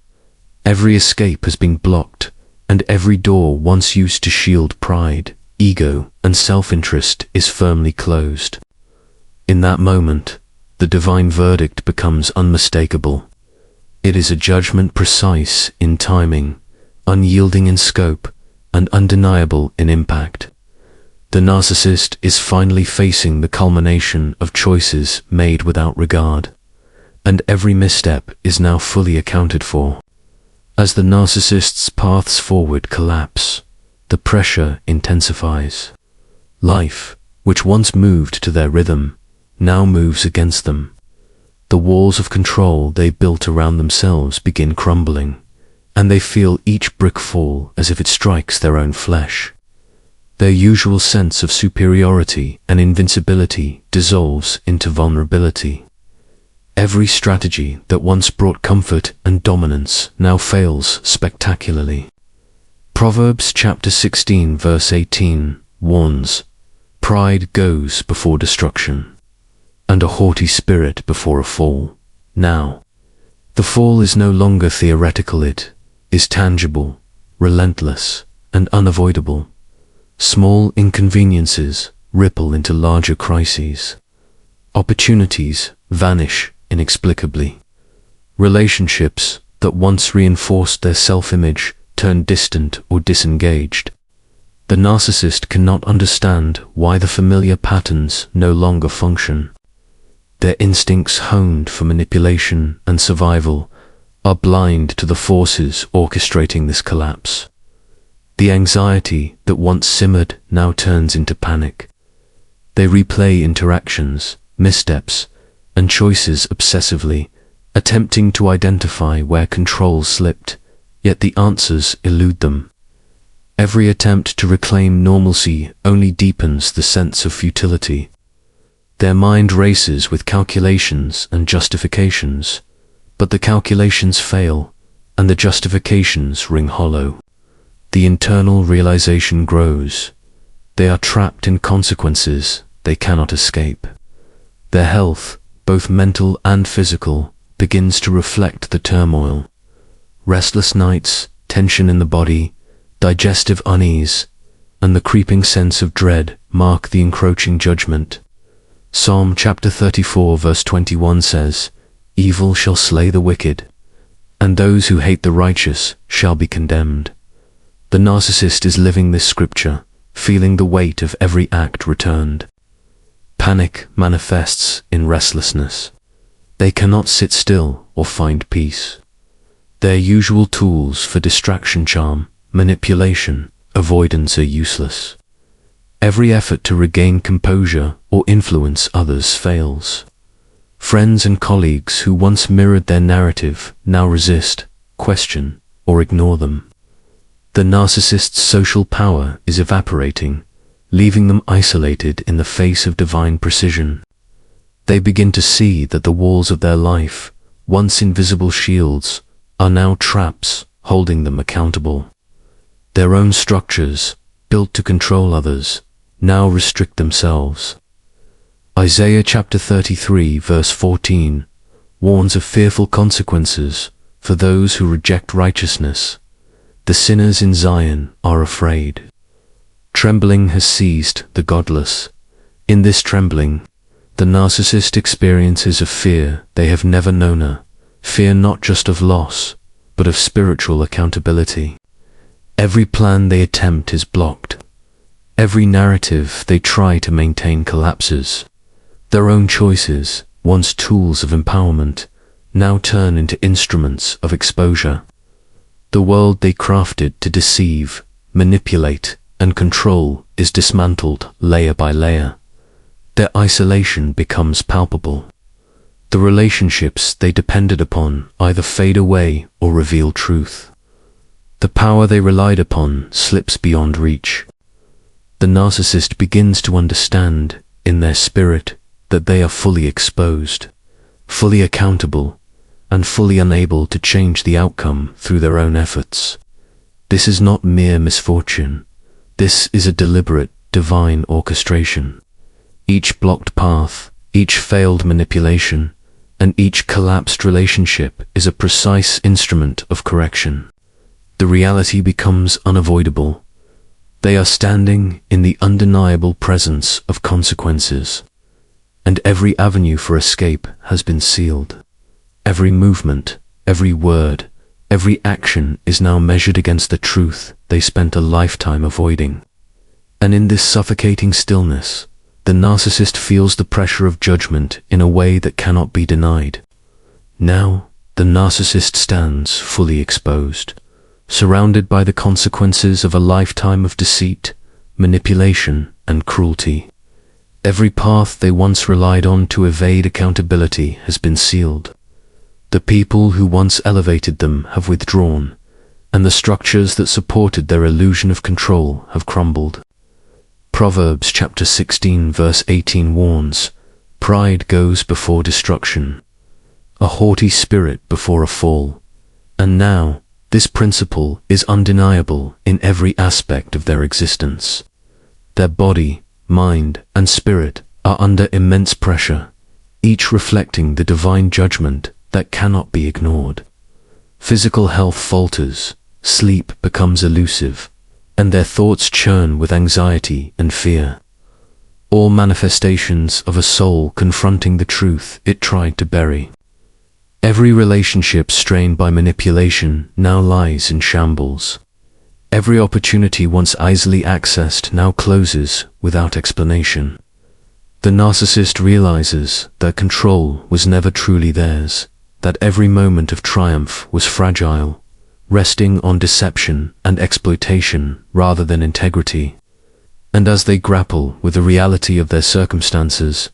Every escape has been blocked, and every door once used to shield pride, ego, and self-interest is firmly closed. In that moment, the divine verdict becomes unmistakable. It is a judgment precise in timing, unyielding in scope, and undeniable in impact. The narcissist is finally facing the culmination of choices made without regard, and every misstep is now fully accounted for. As the narcissist's paths forward collapse, the pressure intensifies. Life, which once moved to their rhythm, now moves against them. The walls of control they built around themselves begin crumbling, and they feel each brick fall as if it strikes their own flesh. Their usual sense of superiority and invincibility dissolves into vulnerability. Every strategy that once brought comfort and dominance now fails spectacularly. Proverbs chapter 16 verse 18 warns, "Pride goes before destruction, and a haughty spirit before a fall." Now, the fall is no longer theoretical, it is tangible, relentless, and unavoidable. Small inconveniences ripple into larger crises. Opportunities vanish inexplicably. Relationships that once reinforced their self-image turn distant or disengaged. The narcissist cannot understand why the familiar patterns no longer function. Their instincts, honed for manipulation and survival, are blind to the forces orchestrating this collapse. The anxiety that once simmered now turns into panic. They replay interactions, missteps, and choices obsessively, attempting to identify where control slipped, yet the answers elude them. Every attempt to reclaim normalcy only deepens the sense of futility. Their mind races with calculations and justifications, but the calculations fail, and the justifications ring hollow. The internal realization grows. They are trapped in consequences they cannot escape. Their health, both mental and physical, begins to reflect the turmoil. Restless nights, tension in the body, digestive unease, and the creeping sense of dread mark the encroaching judgment. Psalm chapter 34 verse 21 says, "Evil shall slay the wicked, and those who hate the righteous shall be condemned." The narcissist is living this scripture, feeling the weight of every act returned. Panic manifests in restlessness. They cannot sit still or find peace. Their usual tools for distraction, charm, manipulation, avoidance are useless. Every effort to regain composure or influence others fails. Friends and colleagues who once mirrored their narrative now resist, question, or ignore them. The narcissist's social power is evaporating, leaving them isolated in the face of divine precision. They begin to see that the walls of their life, once invisible shields, are now traps holding them accountable. Their own structures, built to control others, now restrict themselves. Isaiah chapter 33 verse 14 warns of fearful consequences for those who reject righteousness. The sinners in Zion are afraid. Trembling has seized the godless. In this trembling, the narcissist experiences a fear they have never known, fear not just of loss, but of spiritual accountability. Every plan they attempt is blocked. Every narrative they try to maintain collapses. Their own choices, once tools of empowerment, now turn into instruments of exposure. The world they crafted to deceive, manipulate, and control is dismantled layer by layer. Their isolation becomes palpable. The relationships they depended upon either fade away or reveal truth. The power they relied upon slips beyond reach. The narcissist begins to understand, in their spirit, that they are fully exposed, fully accountable, and fully unable to change the outcome through their own efforts. This is not mere misfortune. This is a deliberate, divine orchestration. Each blocked path, each failed manipulation, and each collapsed relationship is a precise instrument of correction. The reality becomes unavoidable. They are standing in the undeniable presence of consequences, and every avenue for escape has been sealed. Every movement, every word, every action is now measured against the truth they spent a lifetime avoiding. And in this suffocating stillness, the narcissist feels the pressure of judgment in a way that cannot be denied. Now, the narcissist stands fully exposed, surrounded by the consequences of a lifetime of deceit, manipulation, and cruelty. Every path they once relied on to evade accountability has been sealed. The people who once elevated them have withdrawn, and the structures that supported their illusion of control have crumbled. Proverbs chapter 16 verse 18 warns, "Pride goes before destruction, a haughty spirit before a fall. And now, this principle is undeniable in every aspect of their existence. Their body, mind, and spirit are under immense pressure, each reflecting the divine judgment that cannot be ignored. Physical health falters, sleep becomes elusive, and their thoughts churn with anxiety and fear. All manifestations of a soul confronting the truth it tried to bury. Every relationship strained by manipulation now lies in shambles. Every opportunity once easily accessed now closes without explanation. The narcissist realizes that control was never truly theirs, that every moment of triumph was fragile, resting on deception and exploitation rather than integrity. And as they grapple with the reality of their circumstances,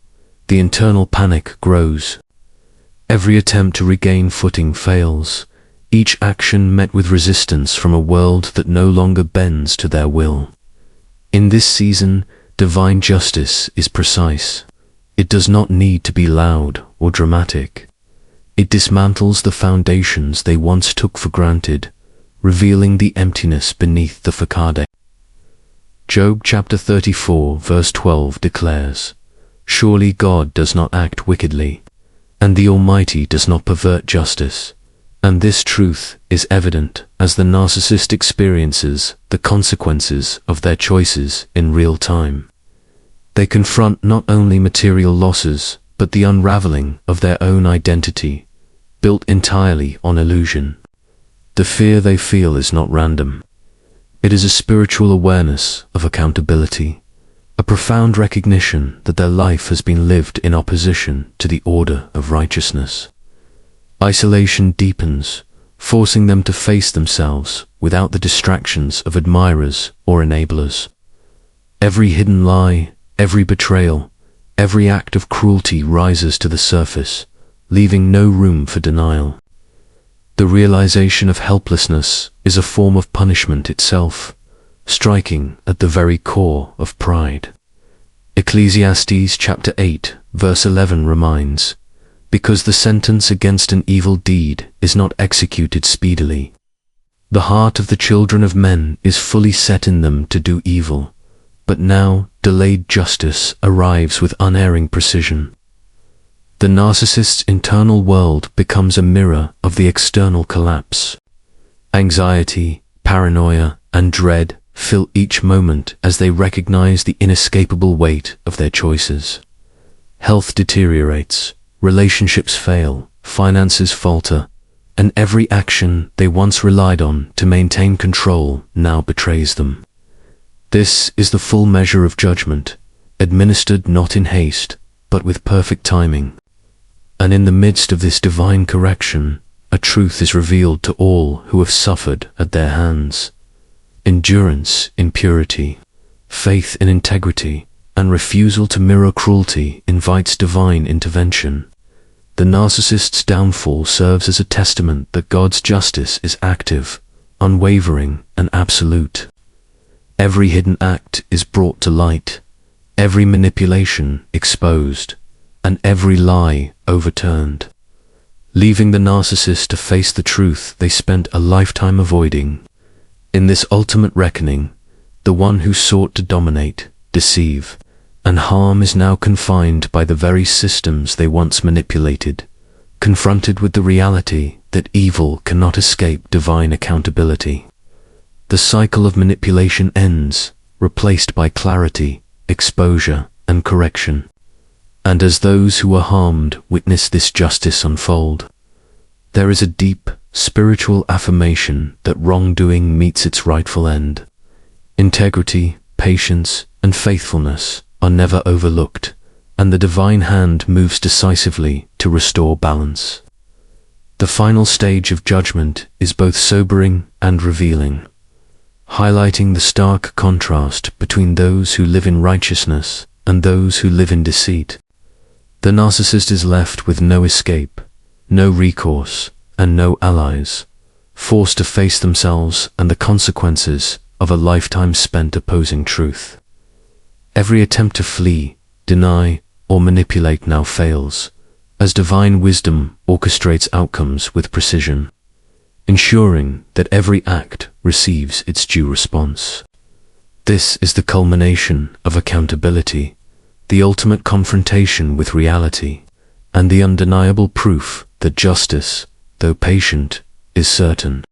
the internal panic grows. Every attempt to regain footing fails, each action met with resistance from a world that no longer bends to their will. In this season, divine justice is precise. It does not need to be loud or dramatic. It dismantles the foundations they once took for granted, revealing the emptiness beneath the facade. Job chapter 34 verse 12 declares, "Surely God does not act wickedly, and the Almighty does not pervert justice." And this truth is evident as the narcissist experiences the consequences of their choices in real time. They confront not only material losses, but the unraveling of their own identity, built entirely on illusion. The fear they feel is not random. It is a spiritual awareness of accountability, a profound recognition that their life has been lived in opposition to the order of righteousness. Isolation deepens, forcing them to face themselves without the distractions of admirers or enablers. Every hidden lie, every betrayal, every act of cruelty rises to the surface, leaving no room for denial. The realization of helplessness is a form of punishment itself, striking at the very core of pride. Ecclesiastes chapter 8 verse 11 reminds, "Because the sentence against an evil deed is not executed speedily. The heart of the children of men is fully set in them to do evil, but now delayed justice arrives with unerring precision." The narcissist's internal world becomes a mirror of the external collapse. Anxiety, paranoia, and dread fill each moment as they recognize the inescapable weight of their choices. Health deteriorates, relationships fail, finances falter, and every action they once relied on to maintain control now betrays them. This is the full measure of judgment, administered not in haste, but with perfect timing. And in the midst of this divine correction, a truth is revealed to all who have suffered at their hands. Endurance in purity, faith in integrity, and refusal to mirror cruelty invites divine intervention. The narcissist's downfall serves as a testament that God's justice is active, unwavering, and absolute. Every hidden act is brought to light, every manipulation exposed, and every lie overturned, leaving the narcissist to face the truth they spent a lifetime avoiding. In this ultimate reckoning, the one who sought to dominate, deceive, and harm is now confined by the very systems they once manipulated, confronted with the reality that evil cannot escape divine accountability. The cycle of manipulation ends, replaced by clarity, exposure, and correction. And as those who are harmed witness this justice unfold, there is a deep, spiritual affirmation that wrongdoing meets its rightful end. Integrity, patience, and faithfulness are never overlooked, and the divine hand moves decisively to restore balance. The final stage of judgment is both sobering and revealing, highlighting the stark contrast between those who live in righteousness and those who live in deceit. The narcissist is left with no escape, no recourse, and no allies, forced to face themselves and the consequences of a lifetime spent opposing truth. Every attempt to flee, deny, or manipulate now fails, as divine wisdom orchestrates outcomes with precision, ensuring that every act receives its due response. This is the culmination of accountability, the ultimate confrontation with reality, and the undeniable proof that justice, though patient, is certain.